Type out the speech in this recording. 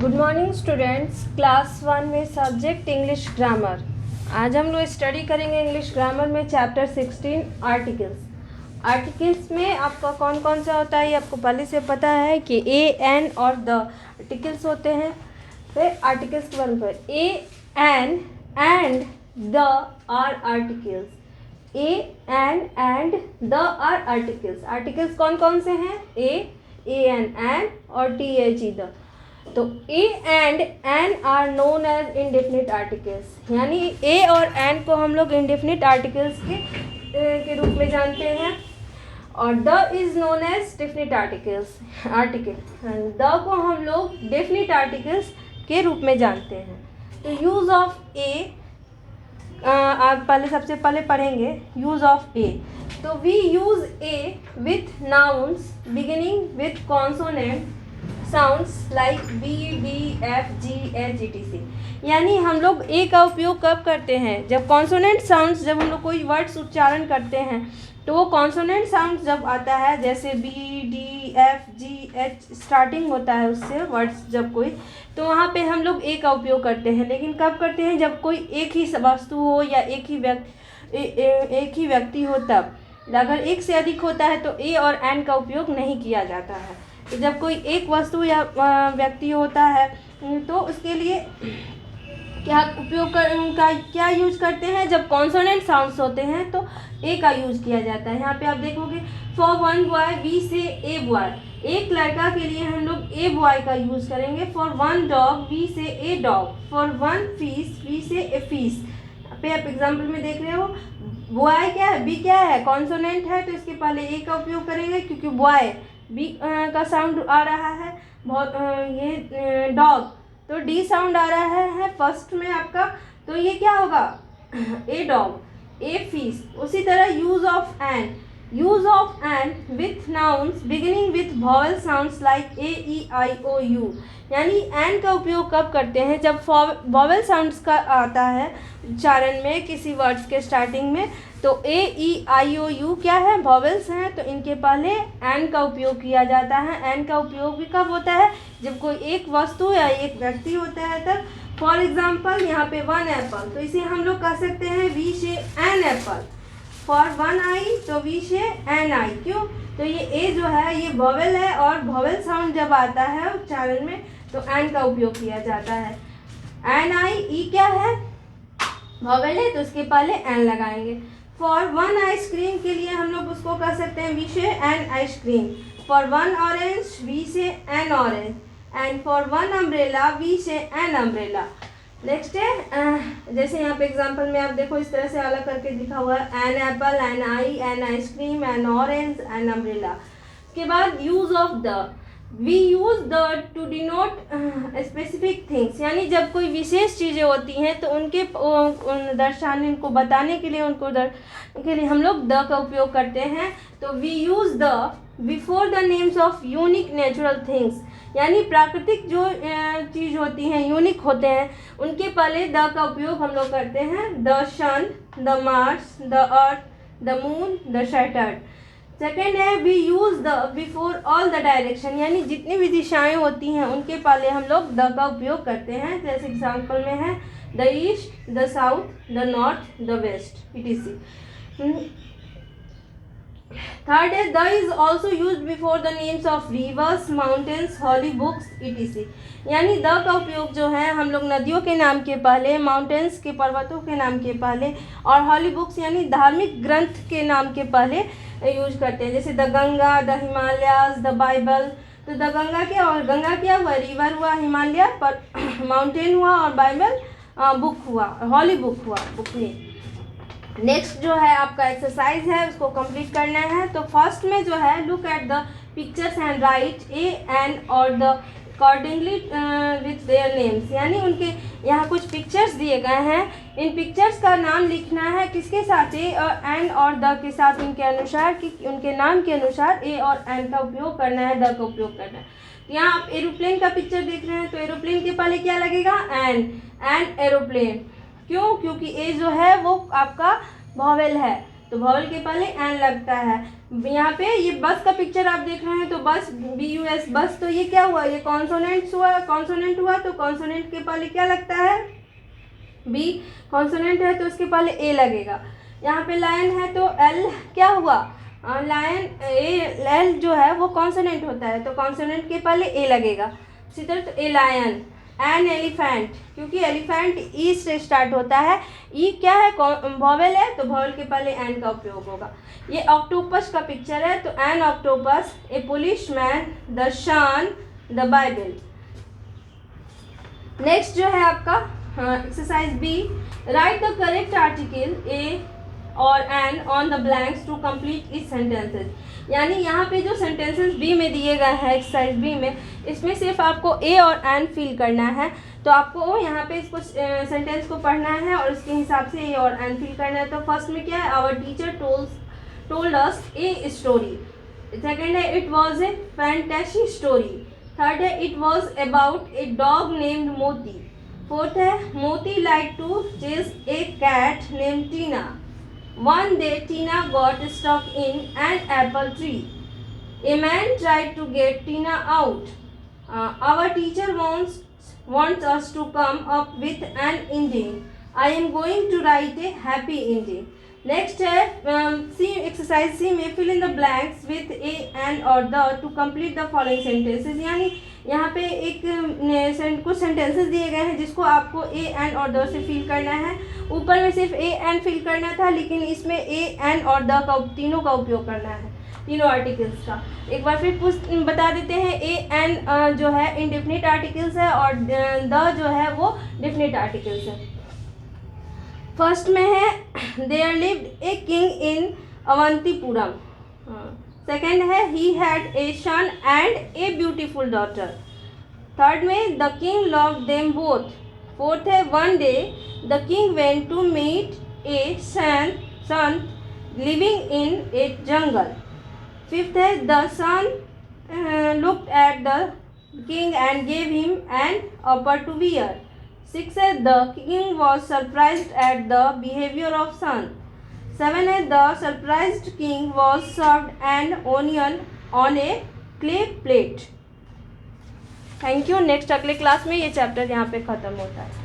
Good morning students. Class 1 में subject English grammar. आज हम लोग स्टडी करेंगे इंग्लिश ग्रामर में चैप्टर 16 आर्टिकल्स। आर्टिकल्स में आपका कौन कौन सा होता है ये आपको पहले से पता है कि ए एन और द आर्टिकल्स होते हैं। फिर आर्टिकल्स के बारे में a an and the are articles. A an and the are articles. Articles कौन कौन से हैं? ए एन और टी एच ई द। तो a and an are known as indefinite articles, यानी ए और एन को हम लोग इंडेफिनिट आर्टिकल्स के रूप में जानते हैं और the is known as definite articles. The को हम लोग डेफिनिट आर्टिकल्स के रूप में जानते हैं। तो यूज़ ऑफ ए आप सबसे पहले पढ़ेंगे यूज़ ऑफ ए। तो we use a with nouns beginning with consonant sounds like B D F G H E T C. यानी हम लोग ए का उपयोग कब करते हैं? जब कॉन्सोनेंट साउंड्स, जब हम लोग कोई वर्ड्स उच्चारण करते हैं तो वो कॉन्सोनेंट साउंड जब आता है, जैसे B D F G H starting होता है उससे वर्ड्स जब कोई, तो वहाँ पे हम लोग ए का उपयोग करते हैं। लेकिन कब करते हैं? जब कोई एक ही वस्तु हो या एक ही व्यक्ति हो तब। अगर एक से अधिक होता है तो ए और एन का उपयोग नहीं किया जाता है। तो जब कोई एक वस्तु या व्यक्ति होता है तो उसके लिए क्या यूज करते हैं? जब कॉन्सोनेंट साउंड्स होते हैं तो ए का यूज किया जाता है। यहाँ पे आप देखोगे for one boy we say a boy. एक लड़का के लिए हम लोग ए बॉय का यूज करेंगे। For one dog we say a dog. For one fish we say a fish. पे आप एग्जाम्पल में देख रहे हो बॉय क्या है, बी क्या है, कॉन्सोनेंट है तो इसके पहले ए का उपयोग करेंगे क्योंकि बॉय बी का साउंड आ रहा है। ये डॉग तो डी साउंड आ रहा है फर्स्ट में आपका, तो ये क्या होगा? A dog, a fish. उसी तरह use of an with nouns beginning with vowel sounds like A E I O U. यानी एन का उपयोग कब करते हैं? जब वॉवेल साउंड्स का आता है उच्चारण में किसी वर्ड्स के स्टार्टिंग में, तो ए ई आई ओ यू क्या है? वॉवेल्स हैं, तो इनके पहले एन का उपयोग किया जाता है। एन का उपयोग भी कब होता है? जब कोई एक वस्तु या एक व्यक्ति होता है तब। फॉर एग्जाम्पल यहाँ पे वन एप्पल, तो इसे हम लोग कह सकते हैं we say an apple. For one आई तो वी से एन आई। क्यों? तो ये ए जो है ये वॉवेल है और वॉवेल साउंड जब आता है उच्चारण में तो एन का उपयोग किया जाता है। एन आई ई क्या है? वॉवेल है तो उसके पहले एन लगाएंगे। फॉर वन आइसक्रीम के लिए हम लोग उसको कह सकते हैं we say an ice cream. For one orange we say an orange. And for one umbrella we say an umbrella. Next है जैसे यहाँ पे एग्जांपल में आप देखो इस तरह से अलग करके लिखा हुआ है an apple, an eye, an ice cream, an orange, an umbrella. उसके बाद use of the. We use the to denote specific things. यानी जब कोई विशेष चीज़ें होती हैं तो उनके दर्शाने, उनको बताने के लिए हम लोग द का उपयोग करते हैं। तो we use the before the names of unique natural things. यानी प्राकृतिक जो चीज़ होती हैं, यूनिक होते हैं, उनके पहले द का उपयोग हम लोग करते हैं। The sun, the Mars, the earth, the moon, the Saturn. Second है we use the before all the direction. यानी जितनी भी दिशाएं होती हैं उनके पहले हम लोग द का उपयोग करते हैं। जैसे एग्जाम्पल में है the east, the south, the north, the west, etc. Third है the is also use before the names of rivers, mountains, holy books, etc. यानी द का उपयोग जो है हम लोग नदियों के नाम के पहले, माउंटेन्स के पर्वतों के नाम के पहले और हॉली बुक्स यानी धार्मिक ग्रंथ के नाम के पहले यूज करते हैं। जैसे the Ganga, the Himalayas, the Bible. तो द गंगा क्या, और गंगा क्या हुआ? रिवर हुआ, हिमालय पर माउंटेन हुआ और बाइबल बुक हुआ, हॉली बुक हुआ, बुक में। नेक्स्ट जो है आपका एक्सरसाइज है उसको कंप्लीट करना है। तो फर्स्ट में जो है look at the pictures and write a an और the accordingly with their names. यानी उनके यहाँ कुछ पिक्चर्स दिए गए हैं, इन पिक्चर्स का नाम लिखना है किसके साथ? ए और एन और द के साथ, उनके अनुसार कि उनके नाम के अनुसार ए और एन का उपयोग करना है, द का उपयोग करना है। यहाँ आप एरोप्लेन का पिक्चर देख रहे हैं तो एरोप्लेन के पहले क्या लगेगा? An aeroplane. क्यों? क्योंकि ए जो है वो आपका वॉवेल है तो वॉवेल के पहले एन लगता है। यहाँ पे ये बस का पिक्चर आप देख रहे हैं, तो बस BUS बस, तो ये क्या हुआ, ये कॉन्सोनेंट्स हुआ, कॉन्सोनेंट हुआ, तो कॉन्सोनेंट के पहले क्या लगता है, B कॉन्सोनेंट है तो उसके पहले A लगेगा। यहाँ पे लायन है तो L क्या हुआ, लायन L जो है वो कॉन्सोनेंट होता है, तो कॉन्सोनेंट के पहले A लगेगा। इसी तरह तो ए लायन, एन एलिफेंट, क्योंकि एलिफेंट ई से स्टार्ट होता है, ई क्या है, वॉवेल है, तो वॉवेल के पहले एन का उपयोग होगा। ये ऑक्टोपस का पिक्चर है, तो an octopus, a policeman, the sun, the Bible. Next जो है आपका exercise B, write the correct article a और an on the blanks to complete इस सेंटेंसेस। यानी यहाँ पे जो सेंटेंसेस बी में दिए गए हैं एक्सरसाइज बी में, इसमें सिर्फ आपको ए और एन फिल करना है। तो आपको यहाँ पे इसको सेंटेंस को पढ़ना है और उसके हिसाब से ए और एन फिल करना है। तो फर्स्ट में क्या है, our teacher told us a story. Second है, it was a fantasy story. Third है, it was about a dog named Moti. Fourth है, Moti like to chase a cat named Tina. One day Tina got stuck in an apple tree. A man tried to get Tina out. Our teacher wants us to come up with an ending. I am going to write a happy ending. Next है C exercise C में fill in the blanks with a, an or the to complete the following sentences। यानी यहाँ पे एक कुछ sentences दिए गए हैं जिसको आपको ए एन और द से फिल करना है। ऊपर में सिर्फ ए एन फिल करना था, लेकिन इसमें ए एन और द का तीनों का उपयोग करना है, तीनों आर्टिकल्स का। एक बार फिर बता देते हैं, ए एन जो है इनडेफिनिट आर्टिकल्स है और द जो है वो डेफिनिट आर्टिकल्स है। फर्स्ट में है, there lived a king in Avantipuram. Second है, he had a son and a beautiful daughter. Third में, the king loved them both. Fourth है, one day the king went to meet a sant living in a jungle. Fifth है, the son looked at the king and gave him an upper to wear. Six है, the king was surprised at the behaviour of son. Seven है, the surprised king was served an onion on a clay plate. Thank you. Next अगले class में ये chapter यहाँ पे ख़त्म होता है।